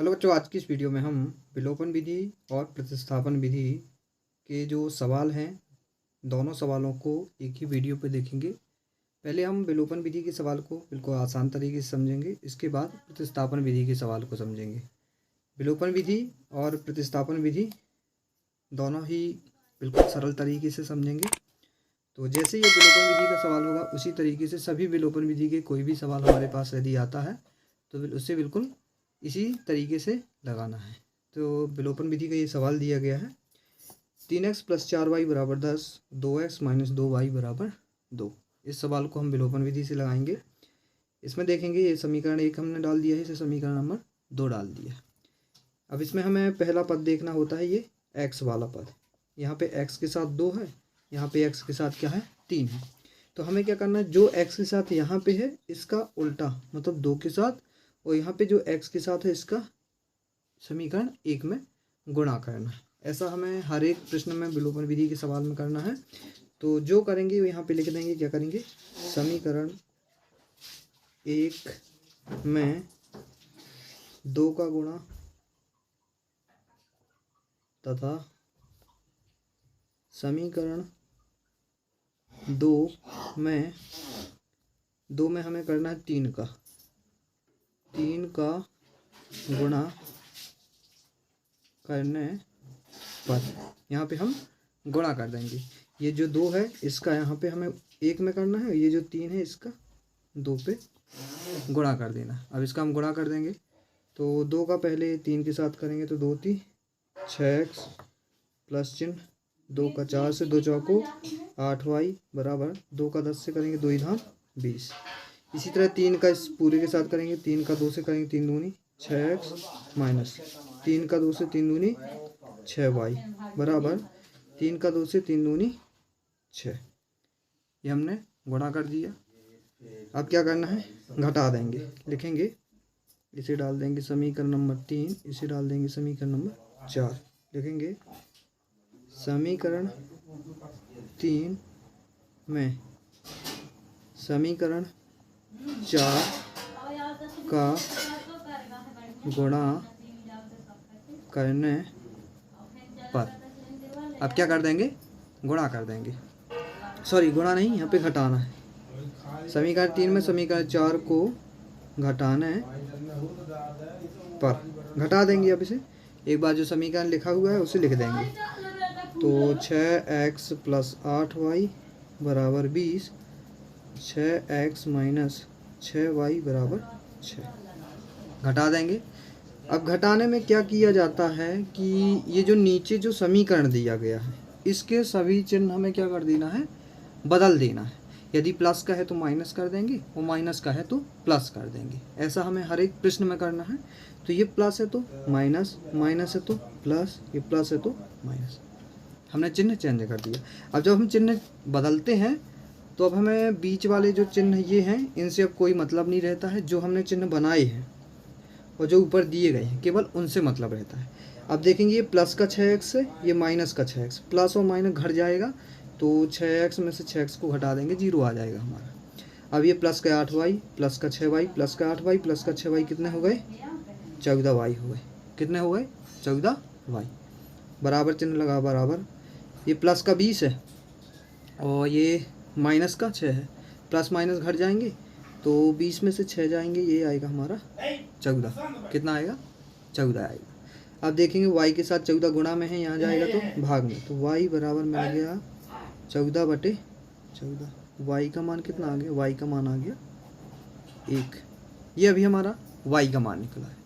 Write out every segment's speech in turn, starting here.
Hello बच्चों, आज की इस वीडियो में हम विलोपन विधि और प्रतिस्थापन विधि के जो सवाल हैं दोनों सवालों को एक ही वीडियो पे देखेंगे। पहले हम विलोपन विधि के सवाल को बिल्कुल आसान तरीके से समझेंगे, इसके बाद प्रतिस्थापन विधि के सवाल को समझेंगे। विलोपन विधि और प्रतिस्थापन विधि दोनों ही बिल्कुल सरल तरीके से समझेंगे। तो जैसे ये विलोपन विधि का सवाल होगा उसी तरीके से सभी विलोपन विधि के कोई भी सवाल हमारे पास यदि आता है तो उससे बिल्कुल इसी तरीके से लगाना है। तो विलोपन विधि का ये सवाल दिया गया है 3x + 4y = 10, 2x - 2y = 2। इस सवाल को हम विलोपन विधि से लगाएंगे। इसमें देखेंगे ये समीकरण 1 हमने डाल दिया है, इसे समीकरण नंबर 2 डाल दिया। अब इसमें हमें पहला पद देखना होता है, ये x वाला पद। यहाँ पे x के साथ 2 है, यहाँ पे x के साथ क्या है 3 है। तो हमें क्या करना है, जो x के साथ यहाँ पे है इसका उल्टा मतलब 2 के साथ, और यहाँ पे जो x के साथ है इसका समीकरण 1 में गुणा करना है। ऐसा हमें हर एक प्रश्न में विलोपन विधि के सवाल में करना है। तो जो करेंगे वो यहाँ पे लिख देंगे, क्या करेंगे, समीकरण 1 में 2 का गुणा तथा समीकरण 2 में हमें करना है 3 का गुणा करने पर यहाँ पे हम गुणा कर देंगे। ये जो 2 है इसका यहाँ पे हमें 1 में करना है, ये जो 3 है इसका 2 पे गुणा कर देना। अब इसका हम गुणा कर देंगे तो 2 का पहले 3 के साथ करेंगे तो 2 3 6x प्लस चिन्ह 2 का 4 से 2 चौको 8y = 2 का 10 से करेंगे 2 × 20। इसी तरह 3 का इस पूरे के साथ करेंगे, 3 का 2 से करेंगे 3 दूनी 6x माइनस 3 का 2 से 3 दूनी 6y = 3 का 2 से 3 दूनी 6। ये हमने गुणा कर दिया। अब क्या करना है, घटा देंगे। लिखेंगे, इसे डाल देंगे समीकरण नंबर 3, इसे डाल देंगे समीकरण नंबर 4। लिखेंगे समीकरण 3 में समीकरण 4 का गुणा करने पर। अब क्या कर देंगे, गुणा कर देंगे, सॉरी गुणा नहीं, यहाँ पे घटाना है। समीकरण 3 में समीकरण 4 को घटाने पर घटा देंगे। अब इसे एक बार जो समीकरण लिखा हुआ है उसे लिख देंगे। तो 6x + 8y = 20, 6x - 6y = 6। घटा देंगे। अब घटाने में क्या किया जाता है कि ये जो नीचे जो समीकरण दिया गया है इसके सभी चिन्ह हमें क्या कर देना है, बदल देना है। यदि प्लस का है तो माइनस कर देंगे, और माइनस का है तो प्लस कर देंगे। ऐसा हमें हर एक प्रश्न में करना है। तो ये प्लस है तो माइनस, माइनस है तो प्लस, ये प्लस है तो माइनस। हमने चिन्ह चेंज कर दिया। अब जब हम चिन्ह बदलते हैं तो अब हमें बीच वाले जो चिन्ह ये हैं इनसे अब कोई मतलब नहीं रहता है। जो हमने चिन्ह बनाए हैं और जो ऊपर दिए गए हैं केवल उनसे मतलब रहता है। अब देखेंगे ये प्लस का 6x है, ये माइनस का 6x, प्लस और माइनस घट जाएगा तो 6x में से 6x को घटा देंगे, 0 आ जाएगा हमारा। अब ये प्लस का 8y, प्लस का 6y, प्लस का 8y, प्लस का 6y कितने हो गए, 14y हो गए। कितने हो गए, 14y। बराबर चिन्ह लगा, बराबर। ये प्लस का 20 है और ये माइनस का 6 है, प्लस माइनस घट जाएंगे तो 20 में से 6 जाएंगे, ये आएगा हमारा 14। कितना आएगा, 14 आएगा। अब देखेंगे y के साथ 14 गुणा में है, यहाँ जाएगा तो भाग में, तो y बराबर मिल गया 14/14। y का मान कितना आ गया, y का मान आ गया 1। ये अभी हमारा y का मान निकला है।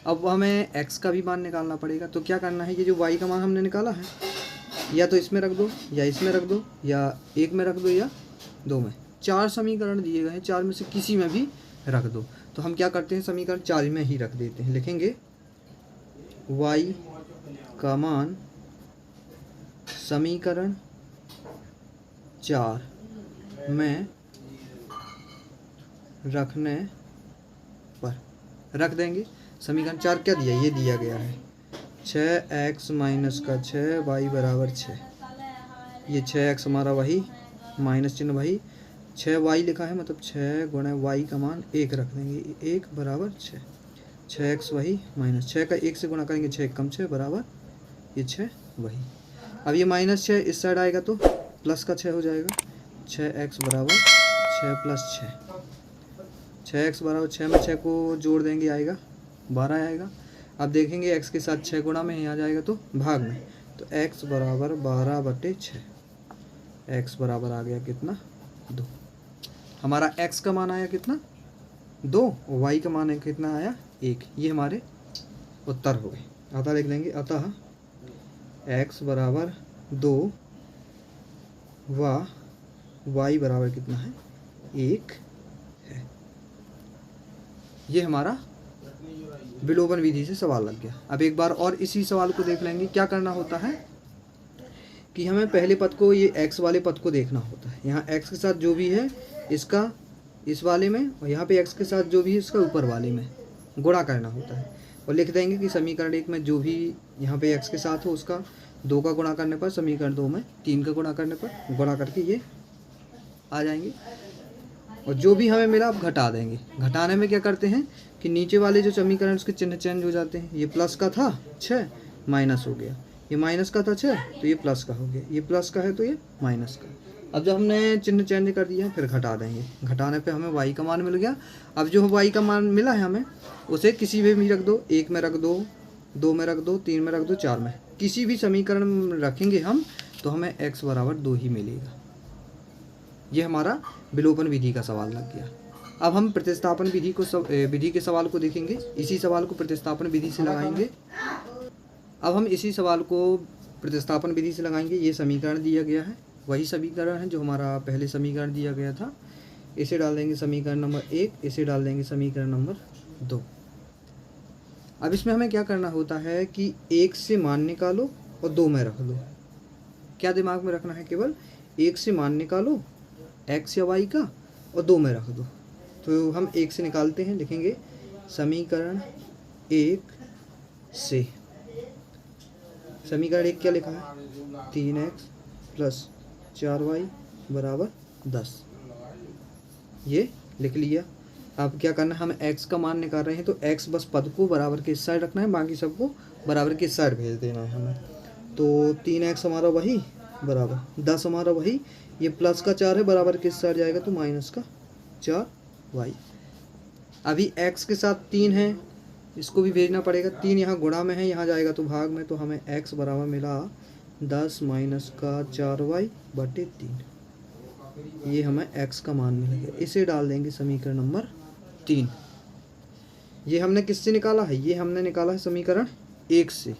अब हमें x का भी मान निकालना पड़ेगा। तो क्या करना है, ये जो y का मान हमने निकाला है या तो इसमें रख दो, या इसमें रख दो, या 1 में रख दो, या 2 में। 4 समीकरण दिए गए हैं, 4 में से किसी में भी रख दो। तो हम क्या करते हैं, समीकरण 4 में ही रख देते हैं। लिखेंगे y का मान समीकरण 4 में रखने पर रख देंगे। समीकरण 4 क्या दिया, ये दिया गया है 6x - 6y = 6। ये 6x हमारा वही, माइनस चिन्ह वही, 6y लिखा है मतलब 6 × y का मान 1 रख देंगे, 1 = 6। 6x वही माइनस 6 का 1 से गुणा करेंगे 6 कम 6 बराबर ये 6 वही। अब ये -6 इस साइड आएगा तो प्लस का 6 हो जाएगा। 6x बराबर 6 + 6, 6x बराबर 6 में 6 को जोड़ देंगे आएगा 12 आएगा। अब देखेंगे x के साथ 6 गुणा में ही आ जाएगा तो भाग में, तो x बराबर 12/6, x बराबर आ गया कितना 2। हमारा x का मान आया कितना 2 और y का मान कितना आया 1। ये हमारे उत्तर हो गए। अतः लिख देंगे अतः x बराबर 2 व y बराबर कितना है 1 है। ये हमारा विलोपन विधि से सवाल लग गया। अब एक बार और इसी सवाल को देख लेंगे। क्या करना होता है कि हमें पहले पद को, ये x वाले पद को देखना होता है। यहाँ x के साथ जो भी है इसका इस वाले में, और यहाँ पे x के साथ जो भी है इसका ऊपर वाले में गुणा करना होता है। और लिख देंगे कि समीकरण 1 में जो भी यहाँ पे x के साथ हो उसका 2 का गुणा करने पर, समीकरण 2 में 3 का गुणा करने पर गुणा करके ये आ जाएंगे। और जो भी हमें मिला अब घटा देंगे। घटाने में क्या करते हैं कि नीचे वाले जो समीकरण उसके चिन्ह चेंज हो जाते हैं। ये प्लस का था 6 माइनस हो गया, ये माइनस का था 6 तो ये प्लस का हो गया, ये प्लस का है तो ये माइनस का। अब जब हमने चिन्ह चेंज कर दिया फिर घटा देंगे। घटाने पे हमें y का मान मिल गया। अब जो y का मान मिला है हमें उसे किसी में भी रख दो, 1 में रख दो, 2 में रख दो, 3 में रख दो, 4 में, किसी भी समीकरण में रखेंगे हम तो हमें x बराबर 2 ही मिलेगा। ये हमारा विलोपन विधि का सवाल लग गया। अब हम प्रतिस्थापन विधि के सवाल को देखेंगे। इसी सवाल को प्रतिस्थापन विधि से लगाएंगे। अब हम इसी सवाल को प्रतिस्थापन विधि से लगाएंगे। ये समीकरण दिया गया है, वही समीकरण है जो हमारा पहले समीकरण दिया गया था। इसे डाल देंगे समीकरण नंबर 1, इसे डाल देंगे समीकरण नंबर 2। अब इसमें हमें क्या करना होता है कि 1 से मान निकालो और 2 में रख दो। क्या दिमाग में रखना है? केवल 1 से मान निकालो x या y का और 2 में रख दो। तो हम 1 से निकालते हैं, लिखेंगे समीकरण 1 से। समीकरण 1 क्या लिखा है 3x + 4y बराबर 10। ये लिख लिया। अब क्या करना है, हम x का मान निकाल रहे हैं तो x बस पद को बराबर के इस साइड रखना है, बाकी सबको बराबर के इस साइड भेज देना है हमें। तो 3x हमारा वही बराबर 10 हमारा वही, ये प्लस का 4 है बराबर किस साइड जाएगा तो माइनस का 4y। अभी x के साथ 3 है, इसको भी भेजना पड़ेगा। 3 यहाँ गुणा में है, यहाँ जाएगा तो भाग में, तो हमें x बराबर मिला 10 माइनस का 4y/3। ये हमें x का मान मिल गया। इसे डाल देंगे समीकरण नंबर 3। ये हमने किससे निकाला है? ये हमने निकाला है समीकरण 1 से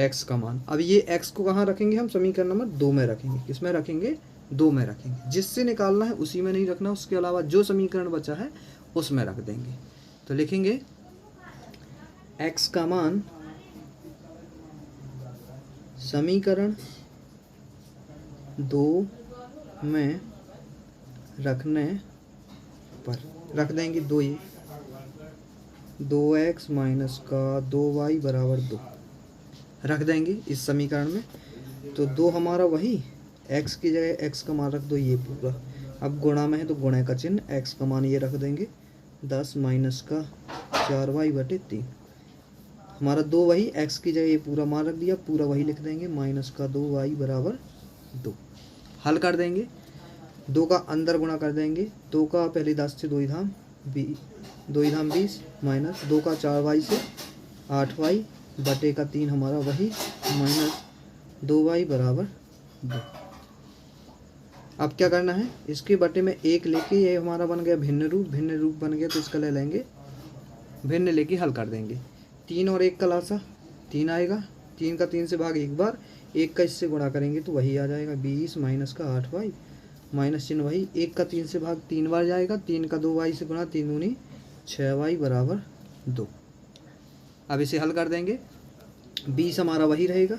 x का मान। अब ये x को कहाँ रखेंगे हम? समीकरण नंबर 2 में रखेंगे। किसमें रखेंगे? 2 में रखेंगे। जिससे निकालना है उसी में नहीं रखना, उसके अलावा जो समीकरण बचा है उसमें रख देंगे। तो लिखेंगे x का मान समीकरण 2 में रखने पर रख देंगे 2, ये 2x माइनस का 2y बराबर 2 रख देंगे इस समीकरण में। तो 2 हमारा वही, x की जगह x का मान रख दो, ये पूरा। अब गुणा में है तो गुणे का चिन्ह, x का मान ये रख देंगे 10 माइनस का 4y/3। हमारा 2 वही, x की जगह ये पूरा मान रख दिया, पूरा वही लिख देंगे, माइनस का 2y बराबर 2। हल कर देंगे। 2 का अंदर गुणा कर देंगे। 2 का पहले 10 से 2 धाम 20 माइनस 2 का 4y से 8y/3 हमारा वही, माइनस 2y बराबर 2। अब क्या करना है, इसके बटे में 1 लेके, ये हमारा बन गया भिन्न रूप बन गया, तो इसका ले लेंगे भिन्न, लेके हल कर देंगे। 3 और 1 का लासा 3 आएगा, 3 का 3 से भाग एक बार, 1 का इससे गुणा करेंगे तो वही आ जाएगा 20 माइनस का 8y, माइनस चिन्ह वही, 1 का 3 से भाग 3 बार जाएगा, 3 का 2y से गुणा, 3 दूनी 6y बराबर 2। अब इसे हल कर देंगे। 20 हमारा वही रहेगा,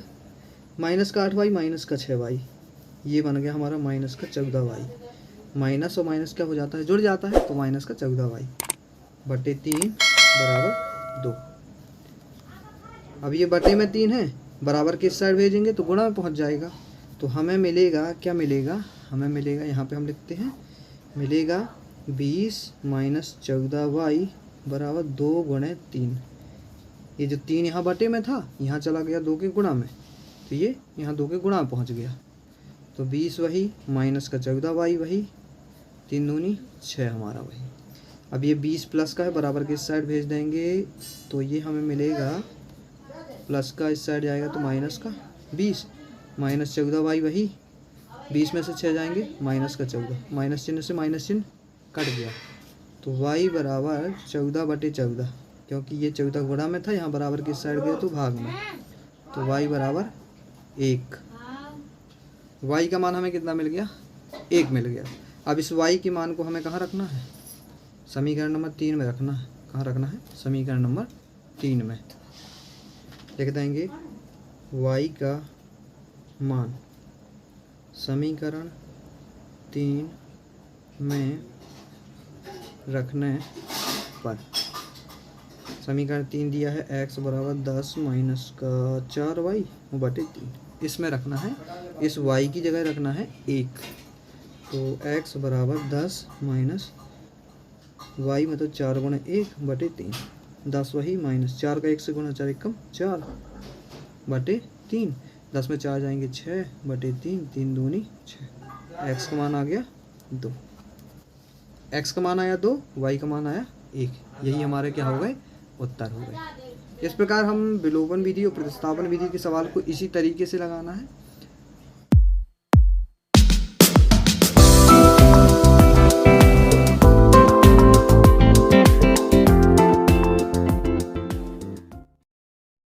माइनस का 8y माइनस का 6y, ये बन गया हमारा माइनस का 14y। माइनस और माइनस क्या हो जाता है? जुड़ जाता है, तो माइनस का 14y/3 बराबर 2। अब ये बटे में 3 है, बराबर किस साइड भेजेंगे तो गुणा में पहुंच जाएगा। तो हमें मिलेगा, क्या मिलेगा? हमें मिलेगा, यहाँ पे हम लिखते हैं, मिलेगा 20 माइनस 14y बराबर 2 गुणे 3। ये जो 3 यहाँ बटे में था, यहाँ चला गया 2 के गुणा में, तो ये यहाँ 2 के गुणा में पहुँच गया। तो 20 वही माइनस का 14y वही, 3 दूनी 6 हमारा वही। अब ये 20 प्लस का है, बराबर के इस साइड भेज देंगे, तो ये हमें मिलेगा प्लस का इस साइड जाएगा तो माइनस का 20 माइनस 14y वही, 20 में से 6 जाएंगे माइनस का 14, माइनस चिन्ह से माइनस चिन्ह कट गया। तो y बराबर 14/14, क्योंकि ये 14 गुणा में था, यहाँ बराबर किस साइड गया तो भाग में, तो y बराबर 1। y का मान हमें कितना मिल गया, 1 मिल गया। अब इस y के मान को हमें कहाँ रखना है, समीकरण नंबर 3 में रखना है। कहाँ रखना है, समीकरण नंबर 3 में। लिख देंगे y का मान समीकरण 3 में रखने पर, समीकरण 3 दिया है x बराबर 10 माइनस का 4y बटे 3, इसमें रखना है, इस y की जगह रखना है 1। तो x बराबर 10 माइनस y मतलब 4 गुणे 1 बटे 3, 10 वही माइनस 4 का 1 से गुणा 4 एकम 4 बटे 3, 10 में 4 जाएंगे 6 बटे 3, 3 दूनी 6। x का मान आ गया 2, x का मान आया 2, y का मान आया 1। यही हमारे क्या हो गए, उत्तर हो गए। इस प्रकार हम विलोपन विधि और प्रतिस्थापन विधि के सवाल को इसी तरीके से लगाना है।